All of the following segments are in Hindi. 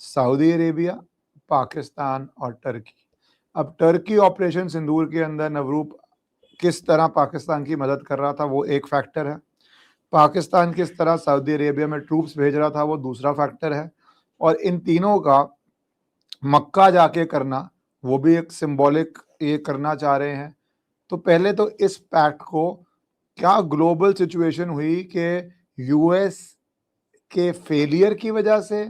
सऊदी अरेबिया, पाकिस्तान और टर्की। अब टर्की ऑपरेशन सिंदूर के अंदर नवरूप किस तरह पाकिस्तान की मदद कर रहा था वो एक फैक्टर है, पाकिस्तान किस तरह सऊदी अरेबिया में ट्रूप्स भेज रहा था वो दूसरा फैक्टर है, और इन तीनों का मक्का जाके करना वो भी एक सिंबॉलिक ये करना चाह रहे हैं। तो पहले तो इस पैक्ट को क्या ग्लोबल सिचुएशन हुई कि यूएस के फेलियर की वजह से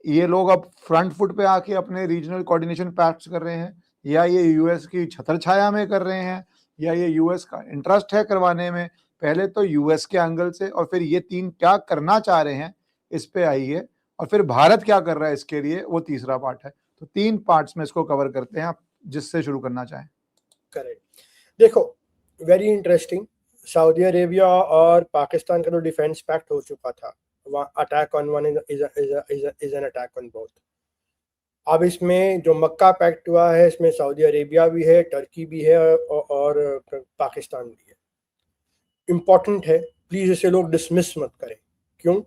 ये लोग अब फ्रंट फुट पे आके अपने रीजनल कोऑर्डिनेशन पैक्ट्स कर रहे हैं, या ये यूएस की छत्रछाया में कर रहे हैं, या ये यूएस का इंटरेस्ट है करवाने में? पहले तो यूएस के एंगल से, और फिर ये तीन क्या करना चाह रहे हैं इस पे आइए, और फिर भारत क्या कर रहा है इसके लिए, वो तीसरा पार्ट है। तो तीन पार्ट्स में इसको कवर करते हैं, आप जिससे शुरू करना चाहें। करेक्ट। देखो, वेरी इंटरेस्टिंग। सऊदी अरेबिया और पाकिस्तान का तो डिफेंस पैक्ट हो चुका था, attack on one is an attack on both. अब इसमें जो मक्का पैक्ट हुआ है इसमें सऊदी अरेबिया भी है, टर्की भी है और पाकिस्तान भी है। इम्पॉर्टेंट है, प्लीज इसे लोग डिसमिस मत करें। क्यों?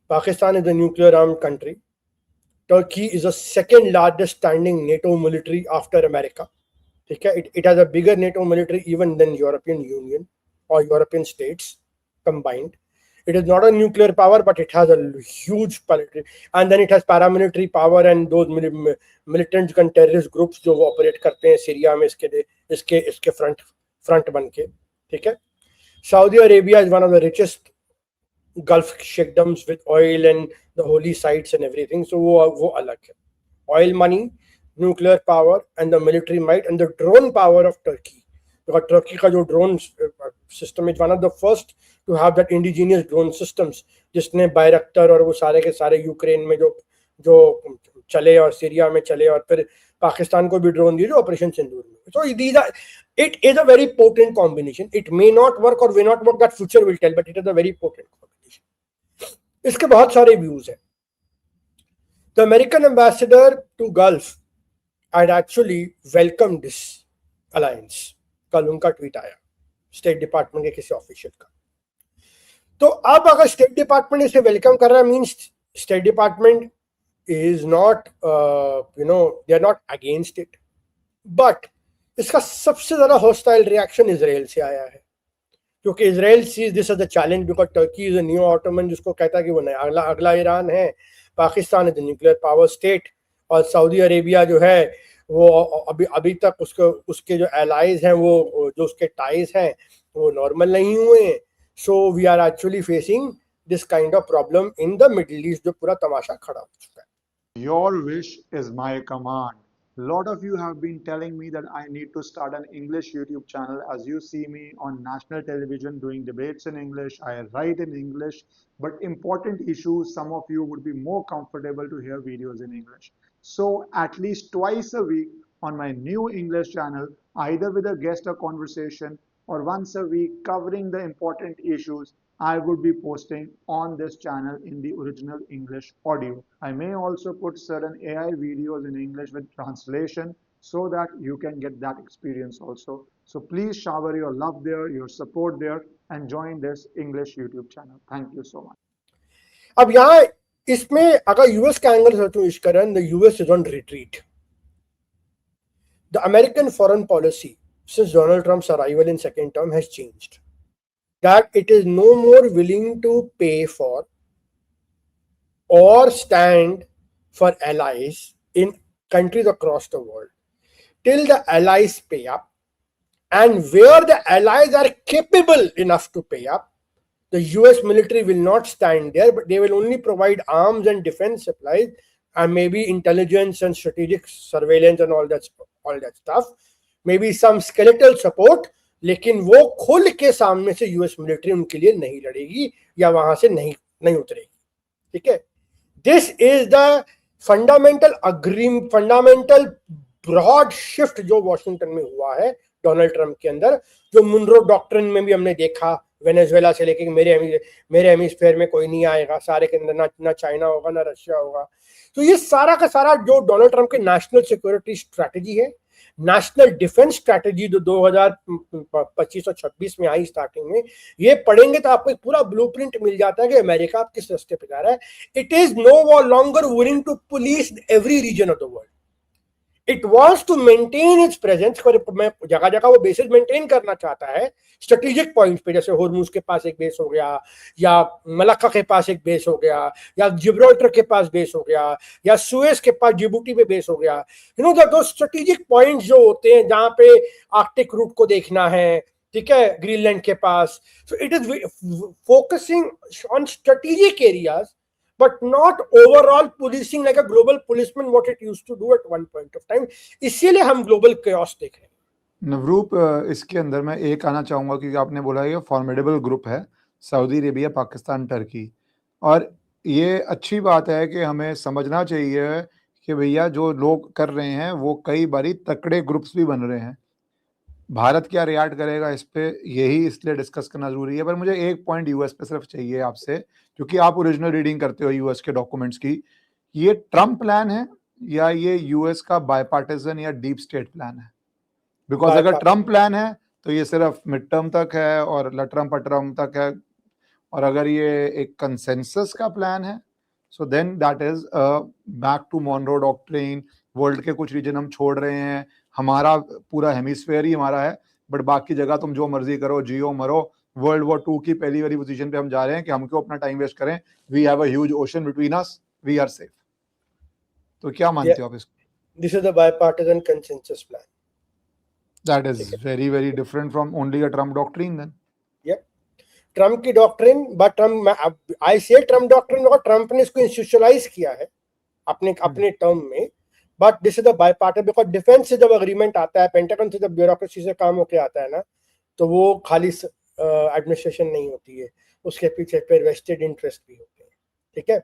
Pakistan is a nuclear armed country, Turkey is a second largest standing NATO military after America. ठीक है, it has a bigger NATO military even than European Union और European states combined. It is not a nuclear power, but it has a huge military, and then it has paramilitary power and those militant terrorist groups जो वो ऑपरेट करते हैं सीरिया में इसके फ्रंट बन के। ठीक है, Saudi Arabia is one of the richest Gulf sheikdoms with oil and the holy sites and everything, so वो अलग है। Oil money, nuclear power and the military might and the drone power of Turkey. because Turkey का जो drone system is one of the first to have that indigenous drone systems, जिसने बायरक्टर और वो सारे के सारे यूक्रेन में जो चले और सीरिया में चले, और फिर पाकिस्तान को भी ड्रोन दिए जो ऑपरेशन सिंदूर में। So these are, it is a very potent combination. It may not work or may not work, that future will tell, but it is a very potent combination. इसके बहुत सारे व्यूज हैं। The American ambassador to Gulf had actually welcomed this alliance. कल उनका ट्वीट आया स्टेट डिपार्टमेंट के किसी ऑफिशियल का। तो अब अगर स्टेट डिपार्टमेंट इसे वेलकम कर रहा है, means state department is not they are not against it, but इसका सबसे ज्यादा हॉस्टाइल रिएक्शन इजराइल से आया है, क्योंकि Israel sees this as a challenge because Turkey is a new Ottoman, जिसको कहता है कि वो अगला ईरान है, Pakistan is a nuclear power state, और सऊदी अरेबिया जो है वो अभी तक उसके जो एलाइज हैं, वो जो उसके टाइज हैं वो नॉर्मल नहीं हुए हैं। So we are actually facing this kind of problem in the Middle East, जो पूरा तमाशा खड़ा हो चुका है। Your wish is my command. A lot of you have been telling me that I need to start an English YouTube channel. As you see me on national television doing debates in English, I write in English, but important issues, some of you would be more comfortable to hear videos in English. So at least twice a week on my new English channel, either with a guest or conversation, or once a week covering the important issues, I would be posting on this channel in the original English audio. I may also put certain AI videos in English with translation so that you can get that experience also. So please shower your love there, your support there, and join this English YouTube channel. Thank you so much. अब यहाँ इसमें अगर यूएस का एंगल सोचूं इश्करन, the US is on retreat. The American foreign policy since Donald Trump's arrival in second term has changed. That it is no more willing to pay for or stand for allies in countries across the world till the allies pay up, and where the allies are capable enough to pay up, the US military will not stand there, but they will only provide arms and defense supplies and maybe intelligence and strategic surveillance and all that stuff, maybe some skeletal support, लेकिन वो खुल के सामने से यूएस मिलिट्री उनके लिए नहीं लड़ेगी या वहां से नहीं उतरेगी। ठीक है, this is the fundamental broad shift जो वॉशिंगटन में हुआ है डोनाल्ड ट्रंप के अंदर, जो मुनरो डॉक्ट्रिन में भी हमने देखा, वेनेजुएला से लेके मेरे हेमिस्फीयर में कोई नहीं आएगा, सारे के अंदर ना चाइना होगा ना रशिया होगा। तो ये सारा का सारा जो डोनाल्ड ट्रंप के नेशनल सिक्योरिटी स्ट्रैटेजी है, नेशनल डिफेंस स्ट्रैटेजी जो 2025 और 26 में आई स्टार्टिंग में, ये पढ़ेंगे तो आपको एक पूरा ब्लूप्रिंट मिल जाता है कि अमेरिका किस रास्ते पे जा रहा है. It is no longer willing to police every region of the world. It wants to maintain its presence. जगह जगह वो बेसिस मेंटेन करना चाहता है स्ट्रेटेजिक पॉइंट्स पे, जैसे होर्मुज के पास एक बेस हो गया, या मलक्का के पास एक बेस हो गया, या जिब्राल्टर के पास बेस हो गया, या सुएज के पास जिबूटी पे बेस हो गया. यू नो दो स्ट्रेटेजिक पॉइंट्स जो होते हैं जहां पे आर्कटिक रूट को देखना है, ठीक है, ग्रीनलैंड के पास. So it is focusing on strategic areas but not overall policing like a global policeman what it used to do at one point of time. इसीलिए हम global chaos देख रहे हैं. नवरूप, इसके अंदर मैं एक आना चाहूंगा क्योंकि आपने बोला ये फॉर्मिडेबल ग्रुप है, सऊदी अरेबिया, पाकिस्तान, टर्की. और ये अच्छी बात है कि हमें समझना चाहिए कि भैया जो लोग कर रहे हैं वो कई बारी तकड़े ग्रुप्स भी बन रहे हैं. भारत क्या रिएक्ट करेगा इस पे, यही इसलिए डिस्कस करना जरूरी है. पर मुझे एक पॉइंट यूएस पे सिर्फ चाहिए आपसे, क्योंकि आप ओरिजिनल रीडिंग करते हो यूएस के डॉक्यूमेंट्स की. ये ट्रम्प प्लान है या ये यूएस का बायपार्टिजन या डीप स्टेट प्लान है? बिकॉज अगर ट्रम्प प्लान है तो ये सिर्फ मिड टर्म तक है और लटरम पटरम तक है, और अगर ये एक कंसेंसस का प्लान है so then that is back to Monroe doctrine. World के कुछ रीजन हम छोड़ रहे हैं, हमारा पूरा हेमिस्फेयर ही हमारा है, बट बाकी जगह तुम जो मर्जी करो, जियो मरो. वर्ल्ड वॉर 2 की पहली वाली पोजीशन पे हम जा रहे हैं कि हम क्यों अपना टाइम वेस्ट करें. We have a huge ocean between us, we are safe. तो क्या मानते हो आप इसको? This is the bipartisan consensus plan. That is very very different from only a Trump doctrine then. Trump की doctrine, but Trump, I say Trump doctrine because Trump ने इसको इंस्टीट्यूशनलाइज किया है अपने टर्म में. But this is the bipartisan because defence से जब एग्रीमेंट आता है, पेंटागन से जब ब्यूरोक्रेसी से काम होके आता है ना, तो वो खाली एडमिनिस्ट्रेशन नहीं होती है, उसके पीछे फिर वेस्टेड इंटरेस्ट भी होते हैं. ठीक है,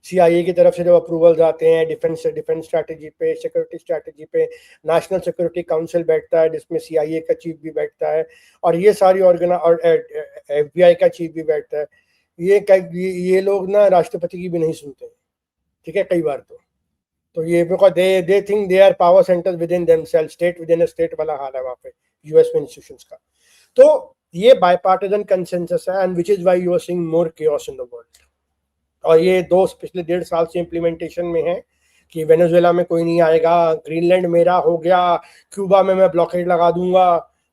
CIA की तरफ से जब अप्रूवल्स आते हैं डिफेंस स्ट्रैटेजी पे, सिक्योरिटी स्ट्रैटेजी पे, नेशनल सिक्योरिटी काउंसिल बैठता है जिसमें CIA का चीफ भी बैठता है, और ये सारी और FBI का चीफ भी बैठता है. ये लोग ना राष्ट्रपति की भी नहीं सुनते हैं. ठीक है, कई बार तो ये because they think they are power centres within themselves, state within a state वाला हाल है वहाँ पे यूएस में इंस्टीट्यूशंस का. तो ये बायपार्टिजन कंसेंसस है, and which is why you are seeing more chaos in the world. और ये पिछले 1.5 साल से इम्प्लीमेंटेशन में है कि वेनेजुएला में कोई नहीं आएगा, ग्रीनलैंड मेरा हो गया, क्यूबा में मैं ब्लॉकेड लगा दूंगा,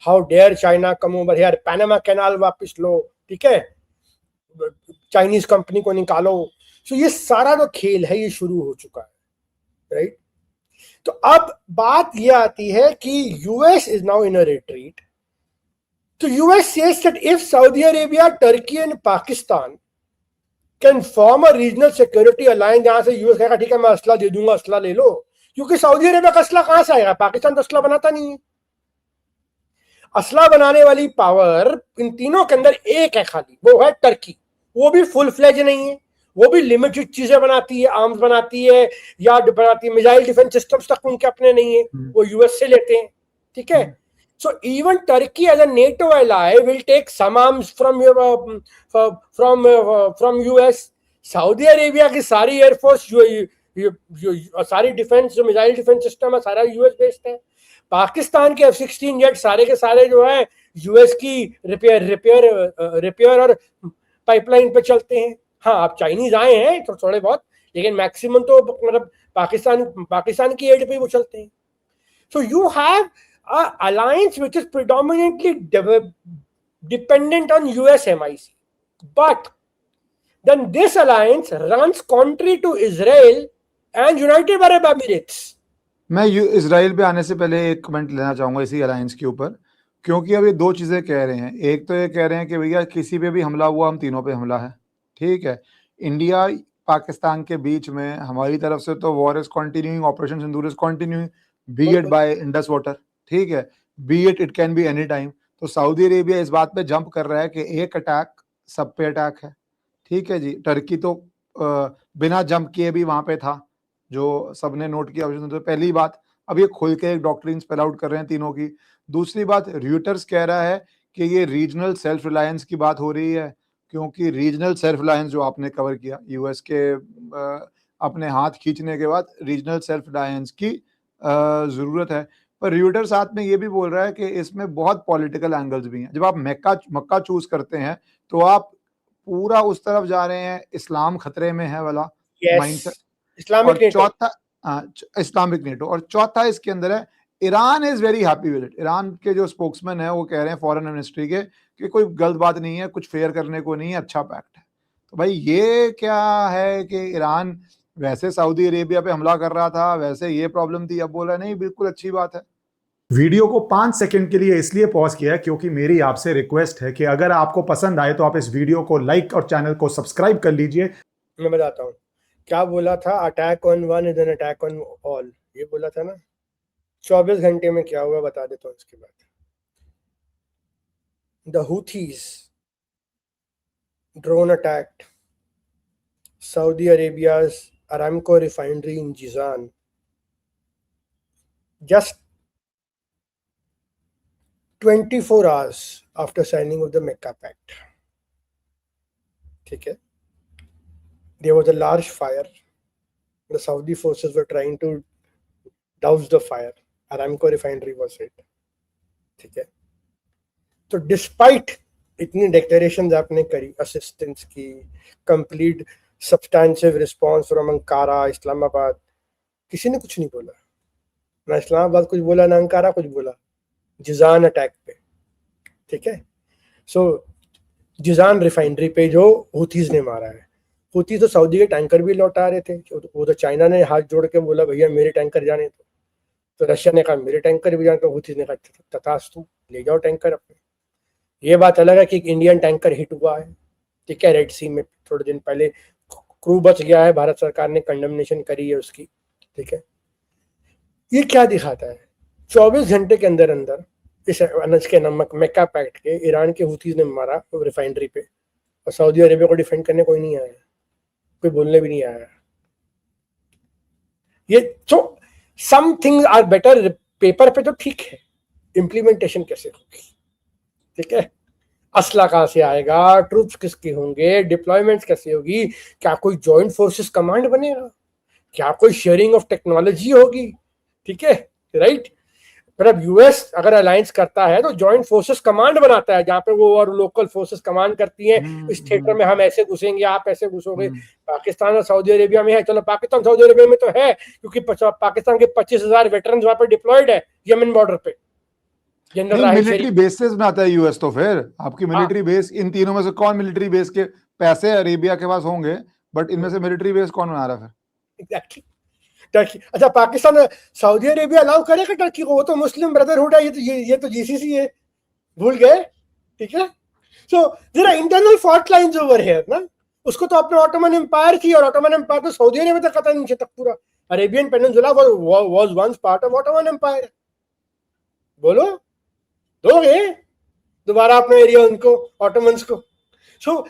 how dare China come over here, Panama canal वापस लो, ठीक है, चाइनीज कंपनी को निकालो. सो ये सारा जो खेल है ये शुरू हो चुका है, राइट. तो अब बात ये आती है कि US is now in a retreat. तो US says that if Saudi Arabia, Turkey and Pakistan can form a regional security alliance, जहां से यूएस कहेगा ठीक है मैं असला दे दूंगा, असला ले लो, क्योंकि सऊदी अरेबिया का असला कहां से आएगा, पाकिस्तान तो असला बनाता नहीं है. असला बनाने वाली पावर इन तीनों के अंदर एक है खाली, वो है टर्की. वो भी फुल फ्लेज नहीं है, वो भी लिमिटेड चीजें बनाती है, आर्म्स बनाती है या बनाती है, मिसाइल डिफेंस सिस्टम्स तक उनके अपने नहीं है, वो यूएस से लेते हैं. ठीक है, so even Turkey as a NATO ally will take some arms from US. Saudi Arabia की सारी एयरफोर्स जो सारी डिफेंस, जो मिसाइल डिफेंस सिस्टम है, सारा यूएस बेस्ड है. पाकिस्तान के F-16 जेट सारे के सारे जो है यूएस की रिपेयर और पाइपलाइन पे चलते हैं. हाँ, आप चाइनीज आए हैं तो थोड़े बहुत, लेकिन मैक्सिमम तो मतलब पाकिस्तान की एड पे वो चलते हैं. So you have alliance which is predominantly dependent on US MIC, but then this alliance runs contrary to Israel and United Arab Emirates. मैं इजराइल पे आने से पहले एक कमेंट लेना चाहूंगा इसी अलायंस के ऊपर, क्योंकि अब ये दो चीजें कह रहे हैं. एक तो ये कह रहे हैं कि भैया किसी पे भी हमला हुआ हम तीनों पे हमला है. ठीक है, इंडिया पाकिस्तान के बीच में हमारी तरफ से तो war is continuing, operation Sindoor is continuing, B it by Indus water, ठीक है, B it can be any time. तो सऊदी अरेबिया इस बात पे जंप कर रहा है कि एक अटैक सब पे अटैक है. ठीक है जी, टर्की तो बिना जंप किए भी वहां पे था, जो सबने नोट किया. तो पहली बात, अब ये खुल के एक डॉक्ट्रिन स्पेल आउट कर रहे हैं तीनों की. दूसरी बात, रॉयटर्स कह रहा है कि ये रीजनल सेल्फ रिलायंस की बात हो रही है, क्योंकि रीजनल सेल्फ रिलायंस जो आपने कवर किया, यूएस के अपने हाथ खींचने के बाद रीजनल सेल्फ रिलायंस की जरूरत है. पर रियूटर साथ में ये भी बोल रहा है कि इसमें बहुत पॉलिटिकल एंगल्स भी हैं। जब आप मक्का चूज करते हैं तो आप पूरा उस तरफ जा रहे हैं, इस्लाम खतरे में है वाला माइंडसेट। इस्लामिक और नेटो, चौथा इस्लामिक नेटो, और चौथा इसके अंदर है Iran is very happy with it. Iran के जो स्पोक्समैन है वो कह रहे हैं फॉरेन मिनिस्ट्री के कि कोई गलत बात नहीं है, कुछ फेयर करने को नहीं है, अच्छा पैक्ट है। तो भाई ये क्या है कि ईरान वैसे सऊदी अरेबिया पे हमला कर रहा था, वैसे ये प्रॉब्लम थी, अब बोला नहीं बिल्कुल अच्छी बात है। वीडियो को 5 सेकंड के लिए इसलिए पॉज किया क्योंकि मेरी आपसे रिक्वेस्ट है कि अगर आपको पसंद आए तो आप इस वीडियो को लाइक और चैनल को सब्सक्राइब कर लीजिए। मैं बताता हूँ क्या बोला था, attack on one is an attack on all, ये बोला था ना। 24 घंटे में क्या हुआ बता देता हूँ इसके बाद। The Houthis drone attacked Saudi Arabia's Aramco refinery in Jizan just 24 hours after signing of the Mecca Pact. ठीक है, there was a large fire. The Saudi forces were trying to douse the fire. Aramco refinery was hit. ठीक है, तो डिस्पाइट इतनी डिक्लेरेशंस आपने करी, असिस्टेंस की, complete substantive response from Ankara, Islamabad, किसी ने कुछ नहीं बोला। ना इस्लामाबाद कुछ बोला, ना अंकारा कुछ बोला। जिजान अटैक पे, ठीक है, सो जिजान रिफाइनरी पे जो हुथीज ने मारा है, हुथी तो सऊदी के टैंकर भी लौटा रहे थे। वो तो चाइना ने हाथ जोड़ के बोला भैया मेरे टैंकर जाने दो, तो रशिया ने कहा मेरे टैंकर भी जाने, तो हुथीज ने कहा तथास्तु, ले जाओ टैंकर अपने। ये बात अलग है कि एक इंडियन टैंकर हिट हुआ है, ठीक है, रेड सी में थोड़े दिन पहले, क्रू बच गया है, भारत सरकार ने कंडेमनेशन करी है उसकी, ठीक है। ये क्या दिखाता है, 24 घंटे के अंदर अंदर इस अनज के नमक मेक्का पैक्ट के ईरान के हुथीज ने मारा रिफाइनरी पे, और सऊदी अरेबिया को डिफेंड करने कोई नहीं आया, कोई बोलने भी नहीं आया। ये तो some things are better, paper पे तो ठीक है, इम्प्लीमेंटेशन कैसे होगी, ठीक है, असला कहाँ से आएगा, ट्रूप्स किसके होंगे, डिप्लॉयमेंट्स कैसे होगी, क्या कोई जॉइंट फोर्सेस कमांड बनेगा, क्या कोई शेयरिंग ऑफ टेक्नोलॉजी होगी, ठीक है, राइट। पर अब यूएस अगर अलायंस करता है तो जॉइंट फोर्सेस कमांड बनाता है, जहां पे वो और लोकल फोर्सेस कमांड करती हैं, इस थिएटर में हम ऐसे घुसेंगे, आप ऐसे घुसोगे। पाकिस्तान और सऊदी अरेबिया में है, चलो पाकिस्तान सऊदी अरेबिया में तो है क्योंकि पाकिस्तान के 25,000 वेटरन्स वहां पे डिप्लॉयड है यमन बॉर्डर पे। मिलिट्री बेसेस बनाता है यूएस, तो फिर आपकी मिलिट्री बेस, इन तीनों में से कौन मिलिट्री बेस के पैसे अरेबिया के पास होंगे, बट इनमें से मिलिट्री बेस कौन बना रहा है? Exactly, Turkey. अच्छा, पाकिस्तान सऊदी अरेबिया अलाउ करेगा टर्की को? वो तो मुस्लिम ब्रदरहुड है, ये तो जीसीसी है, भूल गए, ठीक है। So there are internal fault lines over here ना। उसको तो अपने ऑटोमन एम्पायर थी, और ऑटोमन एम्पायर तो सऊदी अरेबिया तक खत्म नीचे तक पूरा Arabian peninsula was once part of Ottoman empire. बोलो, दोगे दोबारा अपना एरिया उनको, ऑटोमन्स को? So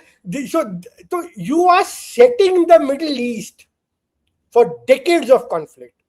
you are setting the Middle East for decades of conflict.